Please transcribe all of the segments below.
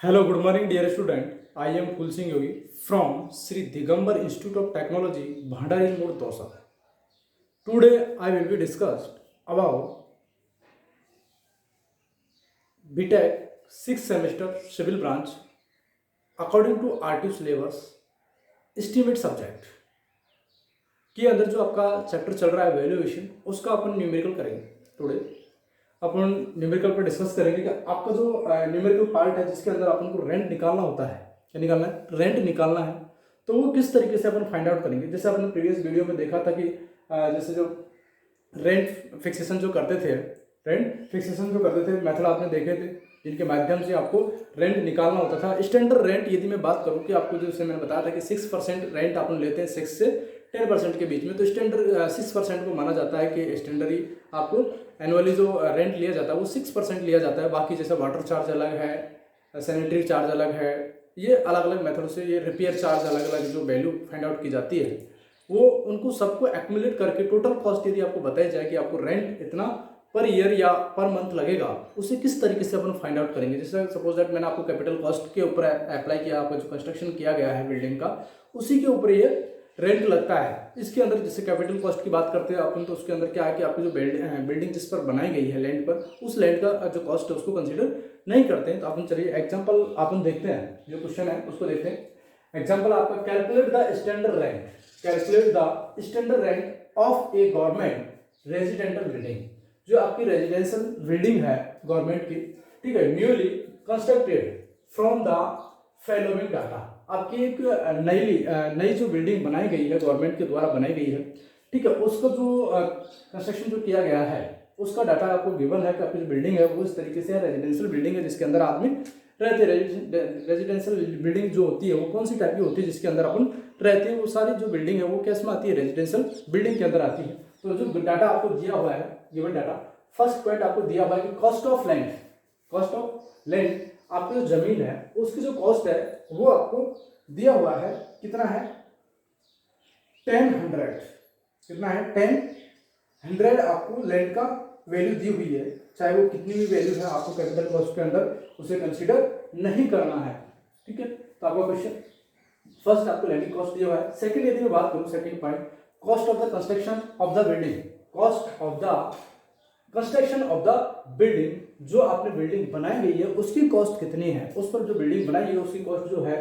Hello, good morning, dear student. I am Kul Singh Yogi from Sri Digambar Institute of Technology, Bhandari Road, Dosa. Today, I will be discussed about BTech 6th semester civil branch according to RTU syllabus estimate subject के अंदर जो आपका chapter चल रहा है valuation उसका अपन numerical करेंगे। Today अपन numerical पर डिस्कस करेंगे कि आपका जो न्यूमेरिकल पार्ट है जिसके अंदर अपन को रेंट निकालना होता है। क्या निकालना है? रेंट निकालना है। तो वो किस तरीके से अपन फाइंड आउट करेंगे। जैसे आपने प्रीवियस वीडियो में देखा था कि जैसे जो रेंट फिक्सेशन जो करते थे मेथड आपने देखे थे जिनके माध्यम से आपको रेंट निकालना होता था। स्टैंडर्ड रेंट यदि मैं बात करूं कि आपको जैसे मैंने बताया था कि 6% रेंट अपन लेते हैं 6 से 10% के बीच में, तो स्टैंडर्ड 6% को माना जाता है कि स्टैंडर्डी आपको एनुअली जो रेंट लिया जाता है वो 6% लिया जाता है। बाकी जैसे वाटर चार्ज अलग है, सैनिटरी चार्ज अलग है, ये अलग अलग मेथड से ये रिपेयर चार्ज अलग अलग जो वैल्यू फाइंड आउट की जाती है वो उनको सबको एक्यूमुलेट करके टोटल कॉस्ट यदि आपको बताया जाए कि आपको रेंट इतना पर ईयर या पर मंथ लगेगा, उसे किस तरीके से अपन फाइंड आउट करेंगे। जैसे सपोज दैट मैंने आपको कैपिटल कॉस्ट के ऊपर अप्लाई किया, आपका जो कंस्ट्रक्शन किया गया है बिल्डिंग का उसी के ऊपर ये रेंट लगता है। इसके अंदर जैसे कैपिटल कॉस्ट की बात करते हैं अपन, तो उसके अंदर क्या है कि आपकी जो बिल्डिंग जिस पर बनाई गई है लैंड पर, उस लैंड का जो कॉस्ट है उसको कंसीडर नहीं करते हैं। तो अपन चलिए एग्जांपल अपन देखते हैं, जो क्वेश्चन है उसको देखते हैं। एग्जांपल आपका calculate the standard rent of A government residential building. जो आपकी रेजिडेंशियल बिल्डिंग है गवर्नमेंट की, ठीक है, newly constructed from the following data. आपकी एक नई जो बिल्डिंग बनाई गई है गवर्नमेंट के द्वारा बनाई गई है, ठीक है, उसका जो कंस्ट्रक्शन जो किया गया है उसका डाटा आपको गिवन है कि आपकी जो बिल्डिंग है वो इस तरीके से रेजिडेंशियल बिल्डिंग है जिसके अंदर आदमी रहते हैं। रेजिडेंशियल बिल्डिंग जो होती है वो कौन सी टाइप की होती है जिसके अंदर अपन रहते हैं, वो सारी जो बिल्डिंग है वो कैसे में आती है, रेजिडेंशियल बिल्डिंग के अंदर आती है। तो जो डाटा आपको दिया हुआ है गिवन डाटा, फर्स्ट पॉइंट आपको दिया हुआ है कि कॉस्ट ऑफ लैंड आपकी जो जमीन है उसकी जो कॉस्ट है वो आपको दिया हुआ है, कितना है 1000। कितना है 1000 आपको लैंड का वैल्यू दी हुई है। चाहे वो कितनी भी वैल्यू है आपको कैपिटल कॉस्ट के अंदर उसे कंसीडर नहीं करना है, ठीक है। तो आपका क्वेश्चन फर्स्ट आपको लैंड कॉस्ट दिया हुआ है। सेकंड यदि मैं बात करूं, second point cost of the construction of the building. Cost of the construction of the building, जो आपने बिल्डिंग बनाई गई है उसकी कॉस्ट कितनी है, उस पर जो बिल्डिंग बनाई है उसकी कॉस्ट जो है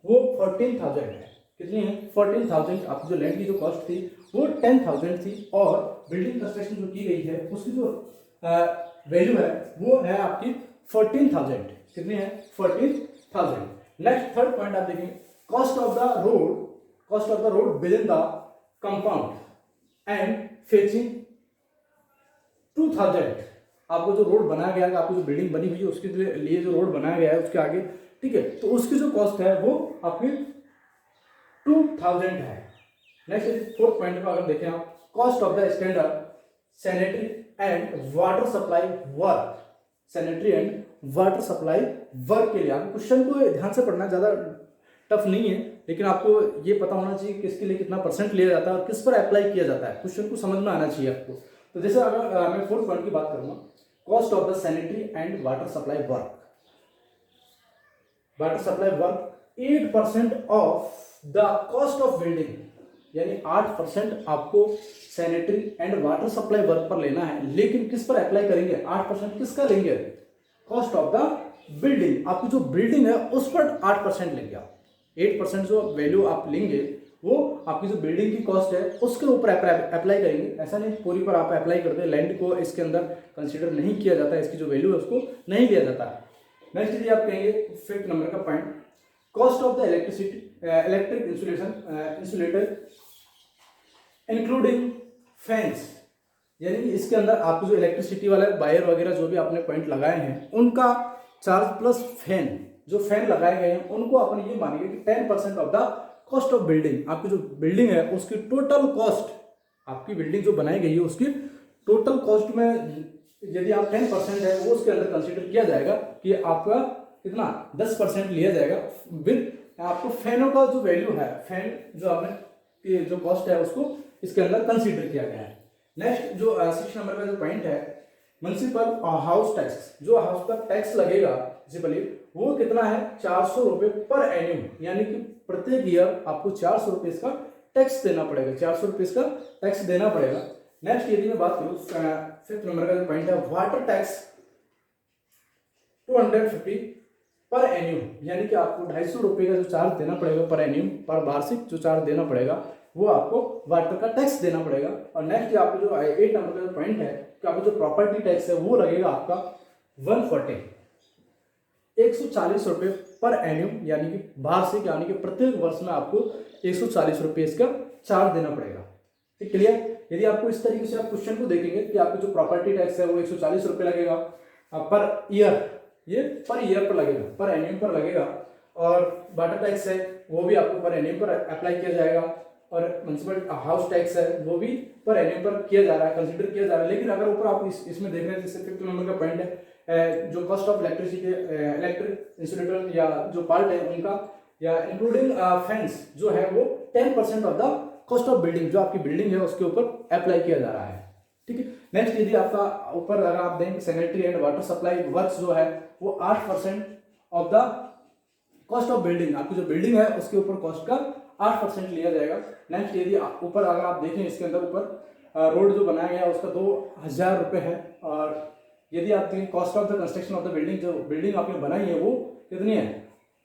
वो 14,000 है। कितनी है 14,000। आपकी जो लैंड की जो कॉस्ट थी वो 10,000 थी और बिल्डिंग कंस्ट्रक्शन जो की गई है उसकी जो वैल्यू है वो है आपकी 14,000। कितनी है 14,000। नेक्स्ट थर्ड पॉइंट आप देखेंगे, cost of the road with in the compound and fetching 2000। आपको जो रोड बनाया गया है, आपको जो बिल्डिंग बनी हुई है उसके लिए जो रोड बनाया गया है उसके आगे, ठीक है, तो उसकी जो कॉस्ट है वो आपकी 2000 है। नेक्स्ट फोर्थ पॉइंट में अगर देखें आप, cost of the standard sanitary and water supply work. Sanitary and water supply work के लिए आपको क्वेश्चन को ध्यान से पढ़ना, ज्यादा टफ नहीं है, लेकिन आपको ये पता होना चाहिए किसके लिए कितना परसेंट लिया जाता है और किस पर अप्लाई किया जाता है, क्वेश्चन को समझ में आना चाहिए आपको। तो जैसे अगर मैं फोर्थ पॉइंट की बात करूंगा, cost of the sanitary and water supply work. 8% of the cost of building, यानी 8% आपको sanitary and water supply work पर लेना है। लेकिन किस पर अप्लाई करेंगे, 8% किसका लेंगे, कॉस्ट ऑफ द बिल्डिंग। आपकी जो बिल्डिंग है उस पर 8% लेंगे आप। 8% जो वैल्यू आप लेंगे वो आपकी जो बिल्डिंग की कॉस्ट है उसके ऊपर अप्लाई करेंगे। ऐसा नहीं पूरी पर आप अप्लाई करते हैं, लैंड को इसके अंदर कंसीडर नहीं किया जाता है, इसकी जो वैल्यू है उसको नहीं लिया जाता है। नेक्स्ट यदि आप कहेंगे फिफ्थ नंबर का point, cost of the electric insulator including fans. यानी कि इसके अंदर आपको जो इलेक्ट्रिसिटी वाले वायर वगैरह जो भी आपने पॉइंट लगाए हैं उनका चार्ज प्लस फैन, जो फैन लगाए गए हैं उनको अपन ये मानेंगे कि 10% of the cost of building. आपकी जो बिल्डिंग है उसकी टोटल कॉस्ट, आपकी बिल्डिंग जो बनाई गई है उसकी टोटल कॉस्ट में यदि आप 10% है वो उसके अंदर कंसीडर किया जाएगा कि आपका कितना 10% लिया जाएगा विद आपको फैनों का जो वैल्यू है, फैन जो आपने जो कॉस्ट है उसको इसके अंदर कंसीडर किया गया है। नेक्स्ट जो 6 नंबर का जो पॉइंट है, म्युनिसिपल हाउस टैक्स। जो हाउस का टैक्स लगेगा म्युनिसिपली वो कितना है 400 रुपये पर एन्यूम, यानी कि प्रत्येक ईयर आपको 400 रुपये इसका टैक्स देना पड़ेगा, 400 रुपये इसका टैक्स देना पड़ेगा। नेक्स्ट यदि मैं बात करूँ 5th नंबर का जो पॉइंट है वाटर टैक्स 250 पर एन्यूम, यानी कि आपको 250 रुपये का जो चार्ज देना पड़ेगा पर एन्यूम, पर वार्षिक जो चार्ज देना पड़ेगा वो आपको वाटर का टैक्स देना पड़ेगा। और नेक्स्ट आपको जो 8 नंबर का जो पॉइंट है कि आपको जो प्रॉपर्टी टैक्स है वो लगेगा आपका 140 रुपये पर एन्यूम, यानी कि वार्षिक, यानी कि प्रत्येक वर्ष में आपको 140 रुपये इसका चार्ज देना पड़ेगा। ठीक, क्लियर। यदि आपको इस तरीके से आप क्वेश्चन को देखेंगे कि आपको जो प्रॉपर्टी टैक्स है वो 140 रुपये लगेगा पर ईयर, ये पर ईयर पर लगेगा, पर एन्यूम पर लगेगा। और वाटर टैक्स है वो भी आपको पर एन्यूम पर अप्लाई किया जाएगा, और म्युनिसिपल हाउस टैक्स है वो भी पर एन्यूम पर किया जा रहा है, कंसिडर किया जा रहा है। लेकिन अगर ऊपर आप इसमें देख रहे हैं, जैसे 5th नंबर का पॉइंट है जो कॉस्ट ऑफ इलेक्ट्रिसिटी, इलेक्ट्रिक इंस्टॉलेटर या जो पार्ट है उनका, या इंक्लूडिंग फेंस जो है वो 10% of the cost of building, जो आपकी बिल्डिंग है उसके ऊपर अप्लाई किया जा रहा है। ठीक है। नेक्स्ट यदि आपका ऊपर अगर आप देखें sanitary and water supply works जो है वो 8% of the cost of building, आपकी जो बिल्डिंग है उसके ऊपर कॉस्ट का 8% लिया जाएगा। नेक्स्ट यदि ऊपर अगर आप देखें इसके अंदर ऊपर रोड जो बनाया गया है उसका 2000 रुपये है, और यदि आप देखें cost of the construction of the building, जो बिल्डिंग आपने बनाई है वो कितनी है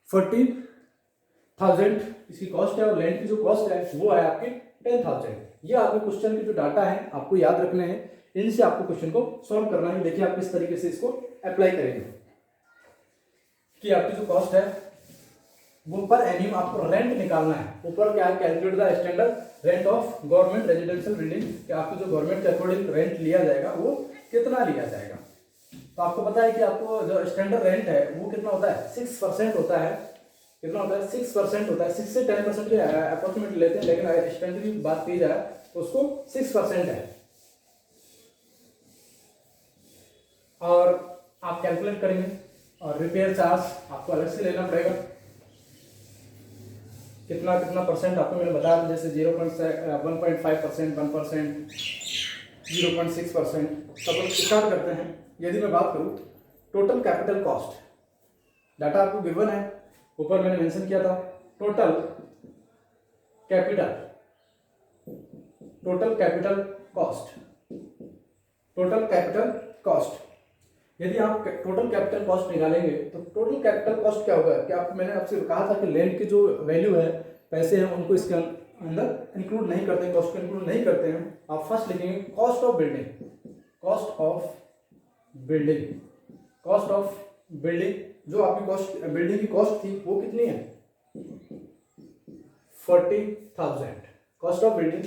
40,000 इसकी कॉस्ट है, और लैंड की जो कॉस्ट है वो है आपकी 10,000। ये आपके क्वेश्चन के जो डाटा है आपको याद रखने हैं, इनसे आपको क्वेश्चन को सॉल्व करना है। देखिए आप किस तरीके से इसको अप्लाई करेंगे कि आपकी जो कॉस्ट है वो पर एन्यूम आपको रेंट निकालना है। ऊपर क्या है, calculate the standard rent of government residential building, कि आपको जो गवर्नमेंट के अकॉर्डिंग रेंट लिया जाएगा वो कितना लिया जाएगा। तो आपको पता है कि आपको जो स्टैंडर्ड रेंट है वो कितना होता है 6% होता है। कितना होता है 6% होता है, 6 से 10% के अप्रोक्सीमेटली लेते हैं, लेकिन अगर स्टैंडर्ड की बात की जाए तो उसको 6% है। और आप कैलकुलेट करेंगे, और रिपेयर चार्ज आपको अलग से लेना पड़ेगा, कितना कितना परसेंट आपको मैंने बताया, जैसे 1.5%, 1%, 0.6%। सब स्टार्ट करते हैं। यदि मैं बात करूँ टोटल कैपिटल कॉस्ट, डाटा आपको गिवन है, ऊपर मैंने मेंशन किया था total capital cost, total capital cost. यदि आप टोटल कैपिटल कॉस्ट निकालेंगे तो टोटल कैपिटल कॉस्ट क्या होगा, कि आप मैंने आपसे कहा था कि लैंड की जो वैल्यू है, पैसे हैं, उनको इसके अंदर इंक्लूड नहीं करते हैं, कॉस्ट को इंक्लूड नहीं करते हैं। आप फर्स्ट लिखेंगे cost of building, cost of building, cost of building, जो आपकी कॉस्ट बिल्डिंग की कॉस्ट थी वो कितनी है 40,000, कॉस्ट ऑफ बिल्डिंग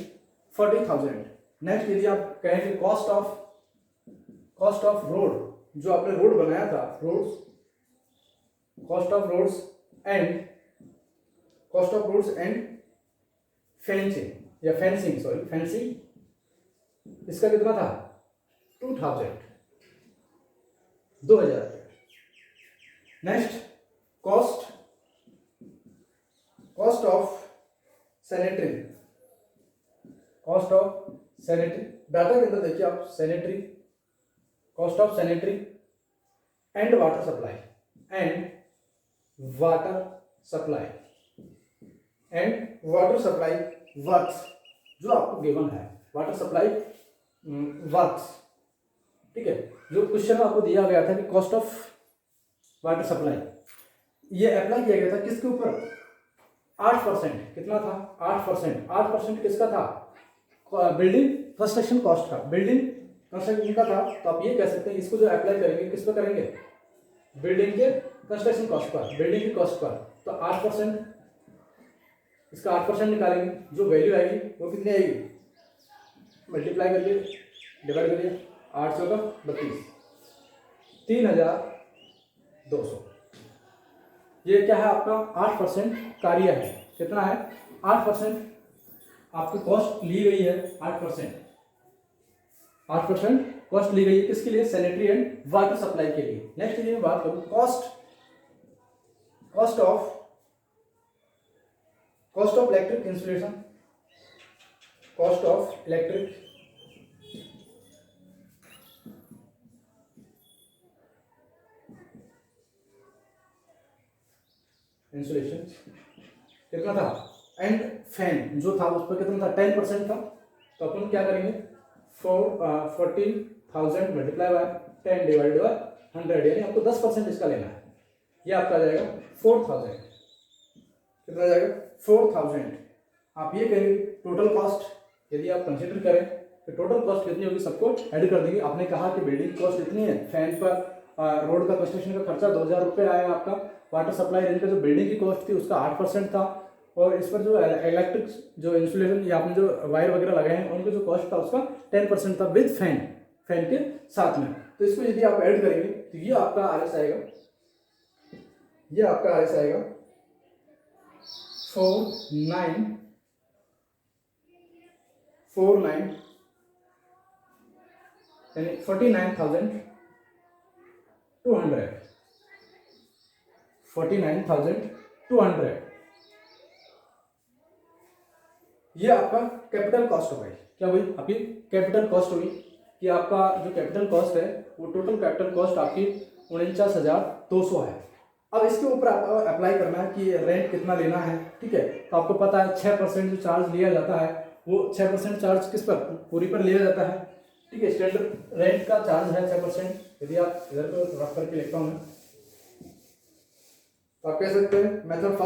40,000। नेक्स्ट यदि आप कहेंगे कॉस्ट ऑफ रोड, जो आपने रोड बनाया था, roads, cost of roads and fencing, या फेंसिंग, सॉरी फेंसिंग, इसका कितना था 2000 रुपये। Next cost of sanitary, data के अंदर देखिए आप sanitary, cost of sanitary and water supply works, जो आपको गिवन है वाटर सप्लाई वर्क्स। ठीक है, जो क्वेश्चन आपको दिया गया था कि कॉस्ट ऑफ वाटर सप्लाई, ये अप्लाई किया गया था किसके ऊपर 8%, कितना था 8% किसका था, बिल्डिंग कंस्ट्रक्शन कॉस्ट का, बिल्डिंग कंस्ट्रक्शन का था। तो आप ये कह सकते हैं इसको जो अप्लाई करेंगे किस पर करेंगे, बिल्डिंग के कंस्ट्रक्शन कॉस्ट पर, बिल्डिंग की कॉस्ट पर। तो 8%, इसका 8% निकालेंगे, जो वैल्यू आएगी वो कितनी आएगी, मल्टीप्लाई करिए, डिवाइड करिए, 8 का 32, 3,200। ये क्या है आपका 8% कार्य है, कितना है 8% आपकी कॉस्ट ली गई है, 8% कॉस्ट ली गई है किसके लिए, सैनिटरी एंड वाटर सप्लाई के लिए। नेक्स्ट यदि मैं बात करूं cost of electric installation, cost of electric insulation कितना था, एंड फैन जो था उस पर कितना था 10% था। तो अपन क्या करेंगे 40,000 मल्टीप्लाई बाय 10 डिवाइडेड बाय 100, यानी आपको 10% इसका लेना है। ये आपका आ जाएगा 4,000। कितना आ जाएगा 4,000। आप ये कहेंगे टोटल कॉस्ट यदि आप कंसिडर करें तो टोटल कॉस्ट कितनी होगी सबको ऐड कर देंगे। आपने कहा कि बिल्डिंग कॉस्ट इतनी है, फैन पर रोड का कंस्ट्रक्शन का खर्चा 2,000 रुपये आया आपका, वाटर सप्लाई रेंज का जो बिल्डिंग की कॉस्ट थी उसका 8% था, और इस पर जो इलेक्ट्रिक जो इंसुलेशन या आपने जो वायर वगैरह लगाए हैं उनका जो कॉस्ट था उसका 10% था विद फैन के साथ में। तो इसको यदि आप ऐड करेंगे तो ये आपका आर एस आएगा, ये आपका आर एस आएगा 4949 यानी 49,200 ये आपका कैपिटल कॉस्ट हो गई। क्या हुई आपकी कैपिटल कॉस्ट हुई कि आपका जो कैपिटल कॉस्ट है वो टोटल कैपिटल कॉस्ट आपकी 49,200 है। अब इसके ऊपर आपको अप्लाई करना है कि रेंट कितना लेना है, ठीक है। तो आपको पता है 6% जो चार्ज लिया जाता है वो 6% चार्ज किस पर, पूरी पर लिया जाता है, ठीक है। स्टैंडर्ड रेंट का चार्ज है 6%। यदि आप इधर को रफ करके लिखता हूँ तो आप कह सकते हैं मेथड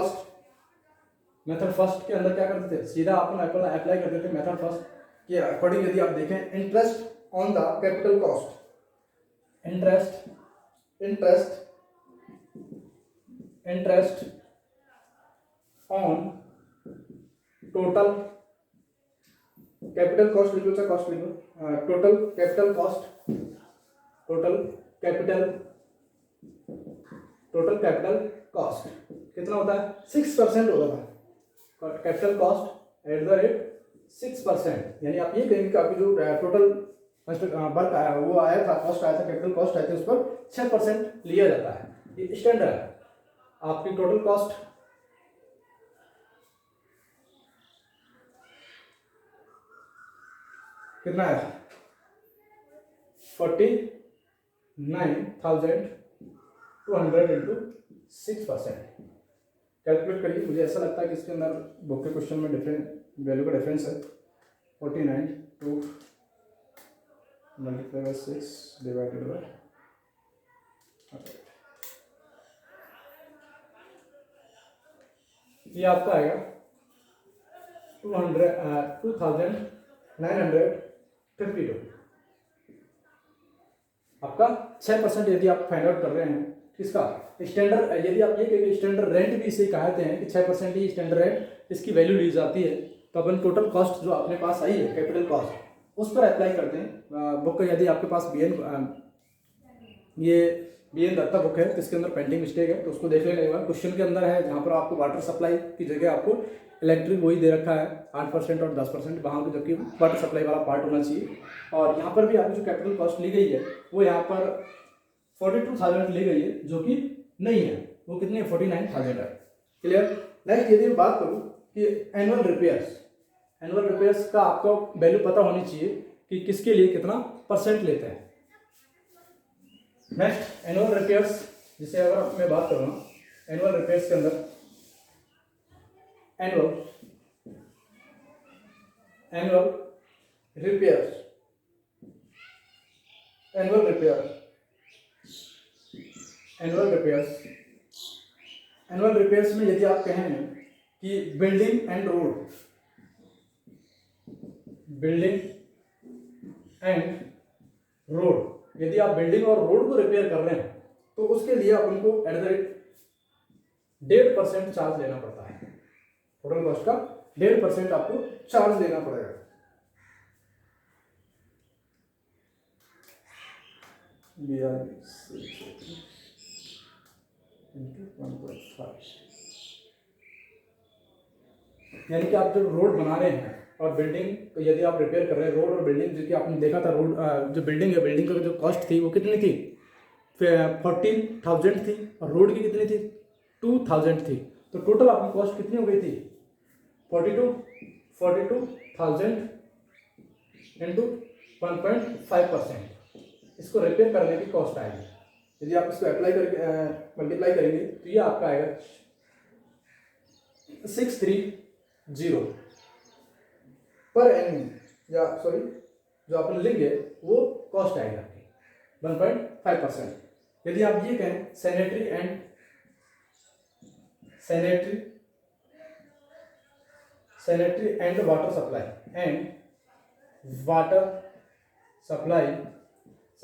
फर्स्ट के अंदर क्या करते थे, सीधा अपन अप्लाई करते थे मेथड फर्स्ट के अकॉर्डिंग। यदि आप देखें interest on the capital cost, interest on total capital cost लिखो, चाहे कॉस्ट लिखो, टोटल कैपिटल कॉस्ट कितना होता है 6% होता था capital cost at the rate 6%। यानी आप ये कहेंगे कि आपकी जो टोटल वर्क आया वो आया था, कॉस्ट आया था, कैपिटल कॉस्ट आया था, उस पर 6% लिया जाता है। ये स्टैंडर्ड है। आपकी टोटल कॉस्ट कितना है 49,200 इंटू 6%। कैलकुलेट करिए। मुझे ऐसा लगता है कि इसके अंदर बुक के क्वेश्चन में डिफरेंट वैल्यू का डिफरेंस है। 49 मल्टीप्लाई बाय 6 डिवाइडेड बाय, ये आपका आएगा 2,952। आपका 6% यदि आप फाइंड आउट कर रहे हैं किसका स्टैंडर्ड, यदि आप ये कहेंगे स्टैंडर्ड रेंट भी इसे कहते हैं कि 6% ही स्टैंडर्ड रेंट इसकी वैल्यू ली जाती है। तो अपन टोटल कॉस्ट जो अपने पास आई है कैपिटल कॉस्ट उस पर अप्लाई करते हैं। बुक यदि आपके पास बी एन दत्ता बुक है तो इसके अंदर पेंटिंग मिस्टेक है तो उसको देख लेने के बाद क्वेश्चन के अंदर है जहाँ पर आपको वाटर सप्लाई की जगह आपको इलेक्ट्रिक वही दे रखा है 8% और 10%, वहाँ पर जबकि वाटर सप्लाई वाला पार्ट होना चाहिए। और यहाँ पर भी आपकी जो कैपिटल कॉस्ट ली गई है वो यहाँ पर 42,000 ली गई है, जो कि नहीं है, वो कितनी है 49,000 है। क्लियर। नेक्स्ट यदि मैं बात करूँ कि एनुअल रिपेयर्स का आपको वैल्यू पता होनी चाहिए कि किसके लिए कितना परसेंट लेते हैं। नेक्स्ट एनुअल रिपेयर्स, जिसे अगर मैं बात करूँ एनुअल रिपेयर्स के अंदर एनुअल रिपेयर्स में यदि आप कहें कि बिल्डिंग एंड रोड, यदि आप बिल्डिंग और रोड को रिपेयर कर रहे हैं तो उसके लिए अपन को एट द रेट 1.5% चार्ज लेना पड़ता है। टोटल कॉस्ट का 1.5% आपको चार्ज देना पड़ेगा। यानी कि आप जब रोड बना रहे हैं और बिल्डिंग तो यदि आप रिपेयर कर रहे हैं रोड और बिल्डिंग, जो कि आपने देखा था रोड जो बिल्डिंग है, बिल्डिंग का जो कॉस्ट थी वो कितनी थी 14,000 थी और रोड की कितनी थी 2,000 थी। तो टोटल आपकी कॉस्ट कितनी हो गई थी 42,000 इंटू 1.5%। इसको रिपेयर करने की कॉस्ट आएगी। यदि आप इसको अप्लाई करके मल्टीप्लाई करेंगे तो ये आपका आएगा 630 पर एनम, या सॉरी जो अपन लेंगे वो कॉस्ट आएगी आपकी 1.5%। यदि आप ये कहें sanitary and water supply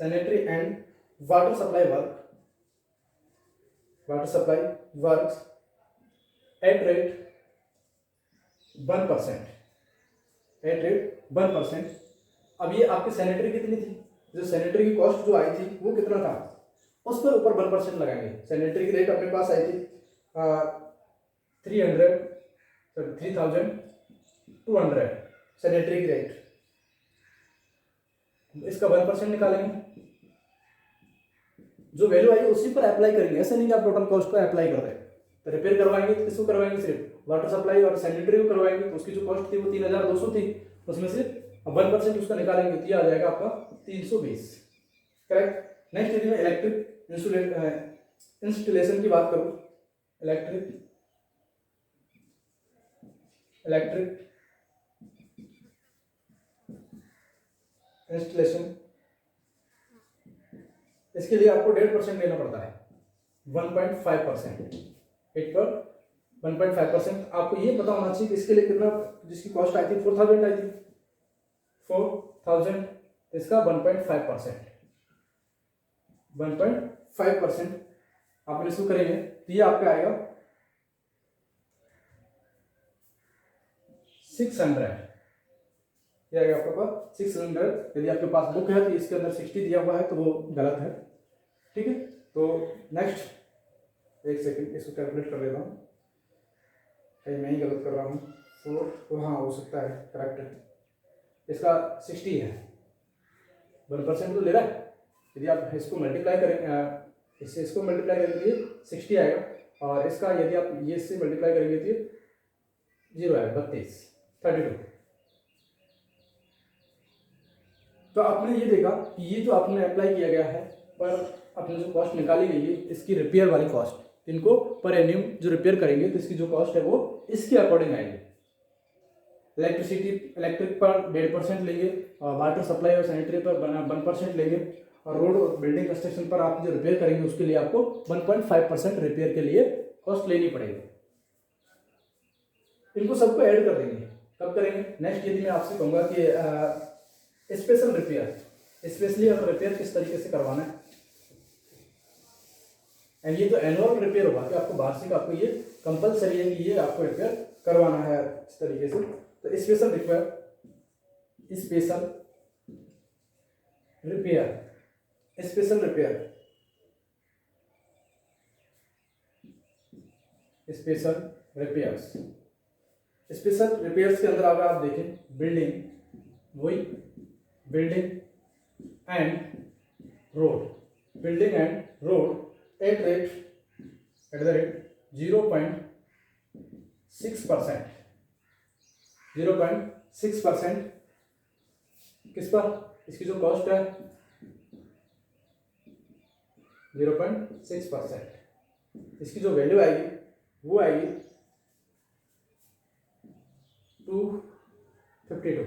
sanitary and water supply works at rate 1%। अब ये आपकी सैनिटरी कितनी थी, जो सैनिटरी की कॉस्ट जो आई थी वो कितना था, उस पर ऊपर 1% लगाएंगे। सैनिटरी की रेट अपने पास आई थी 3,200 सैनिटरी की रेट, इसका 1% निकालेंगे, जो वैल्यू आई उसी पर अप्लाई करेंगे। ऐसा नहीं कि आप टोटल कॉस्ट को अप्लाई कर रहे हैं। तो रिपेयर करवाएंगे तो किसको करवाएंगे, सिर्फ वाटर सप्लाई और सैनिटरी को करवाएंगे, तो उसकी जो कॉस्ट थी वो 3,200 थी, उसमें से 1% उसका निकालेंगे तो ये आ जाएगा आपका 320। करेक्ट। नेक्स्ट यदि मैं इलेक्ट्रिक इंस्टॉलेशन की बात करूं, इलेक्ट्रिक इंस्टॉलेशन, इसके लिए आपको 1.5% लेना पड़ता है, 1.5%। एक पर 1.5%। आपको ये पता होना चाहिए कि इसके लिए कितना, जिसकी कॉस्ट आई थी 4,000 आई थी, 4,000, इसका 1.5% आप इसको करेंगे तो ये आपका आएगा 600। ये आएगा आपके पास 600। यदि आपके पास बुक है तो इसके अंदर 60 दिया हुआ है तो वो गलत है, ठीक है। तो नेक्स्ट एक सेकंड इसको कैलकुलेट कर लेता हूँ, कहीं मैं ही गलत कर रहा हूँ। 4 तो हाँ हो सकता है, करेक्ट है, इसका 60 है, 1% तो ले रहा है। यदि आप इसको मल्टीप्लाई करेंगे, इसको मल्टीप्लाई करेंगे 60 आएगा, और इसका यदि आप ये इससे मल्टीप्लाई करेंगे तो 0 आएगा, 32। तो आपने ये देखा कि ये जो आपने अप्लाई किया गया है, पर आपने जो कॉस्ट निकाली गई है इसकी रिपेयर वाली कॉस्ट, इनको पर एन्यूम जो रिपेयर करेंगे तो इसकी जो कॉस्ट है वो इसके अकॉर्डिंग आएगी। इलेक्ट्रिक पर 1.5% लेंगे, और वाटर सप्लाई और सैनिटरी पर 1% लेंगे, और रोड और बिल्डिंग कंस्ट्रक्शन पर आप जो रिपेयर करेंगे उसके लिए आपको 1.5% रिपेयर के लिए कॉस्ट लेनी पड़ेगी। इनको सबको ऐड कर देंगे। कब करेंगे, नेक्स्ट यदि मैं आपसे कहूँगा कि स्पेशल रिपेयर, स्पेशली अगर रिपेयर किस तरीके से करवाना है, एंड ये तो एनुअल रिपेयर होगा कि आपको वार्षिक, आपको ये कंपलसरी है कि ये आपको रिपेयर करवाना है इस तरीके से। तो स्पेशल रिपेयर स्पेशल रिपेयर्स के अंदर अगर आप देखें building and road at the rate 0.6%। किस पर, इसकी जो कॉस्ट है 0.6%, इसकी जो वैल्यू आएगी वो आएगी 252।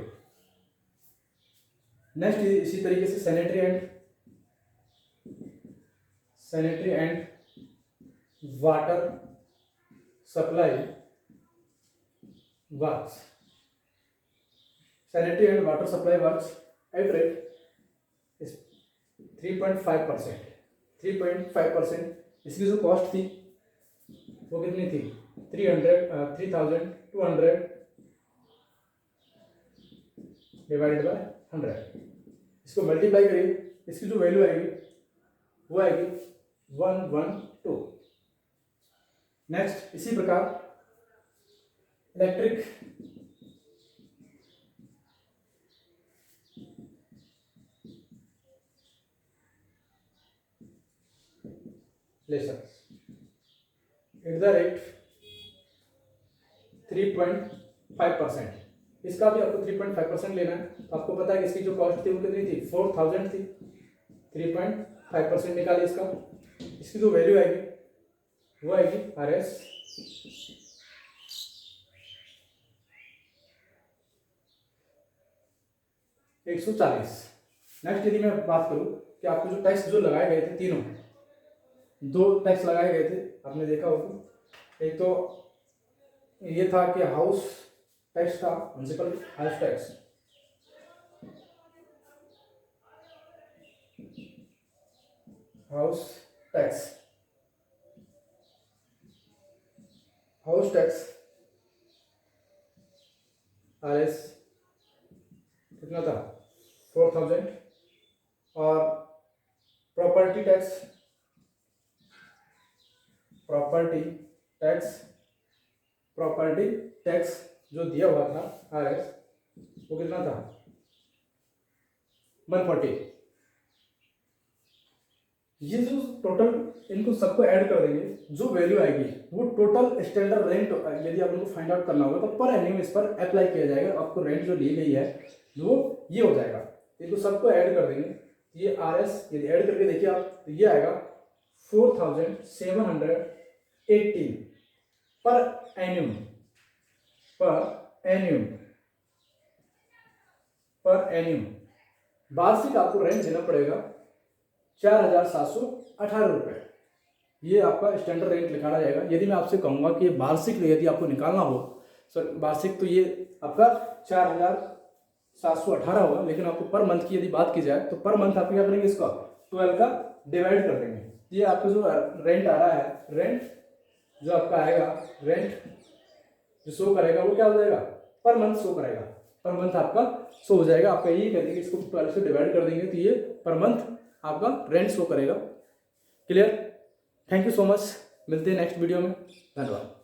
नेक्स्ट इसी तरीके से sanitary and water supply works at rate 3.5%। इसकी जो कॉस्ट थी वो कितनी थी, 3,200 डिवाइडेड बाय 100। इसको मल्टीप्लाई करिए, इसकी जो वैल्यू आएगी वो आएगी 112। नेक्स्ट इसी प्रकार इलेक्ट्रिक एट द रेट 3.5%। इसका भी आपको 3.5% लेना है। तो आपको पता है कि इसकी जो कॉस्ट थी वो कितनी थी, 4,000 थी। 3.5% निकालिए इसका, इसकी जो वैल्यू आएगी वो आएगी RS 140। नेक्स्ट यदि मैं बात करूँ कि आपको जो टैक्स जो लगाए गए थे, तीनों 2 टैक्स लगाए गए थे, आपने देखा होगा। एक तो ये था कि हाउस टैक्स था, municipal house tax, house tax, house tax RS कितना था 4000। और property tax, property tax, property tax जो दिया हुआ था RS, वो कितना था 140। ये जो टोटल इनको सबको ऐड कर देंगे, जो वैल्यू आएगी वो टोटल स्टैंडर्ड रेंट, यदि आप उनको फाइंड आउट करना होगा तो पर एनियम इस पर अप्लाई किया जाएगा। आपको रेंट जो ली गई है वो ये हो जाएगा। इनको सबको ऐड कर देंगे, ये RS यदि ऐड करके देखिए आप तो ये आएगा 4718 पर एनियम, पर एनियम, पर एनियम। वार्षिक आपको रेंट देना पड़ेगा 4718 रुपये। ये आपका स्टैंडर्ड रेंट निकाला जाएगा। यदि मैं आपसे कहूँगा कि वार्षिक यदि आपको निकालना हो सर वार्षिक, तो ये आपका 4718 होगा। लेकिन आपको पर मंथ की यदि बात की जाए तो पर मंथ आप क्या करेंगे, इसका 12 का डिवाइड कर देंगे। ये आपका जो रेंट आ रहा है, रेंट जो आपका आएगा, रेंट जो शो करेगा वो क्या हो जाएगा, पर मंथ शो करेगा। पर मंथ आपका शो हो जाएगा। आपका यही कहते हैं कि इसको 12 से डिवाइड कर देंगे तो ये पर मंथ आपका रेंट शो करेगा। Clear? Thank you so much. मिलते हैं नेक्स्ट वीडियो में। धन्यवाद।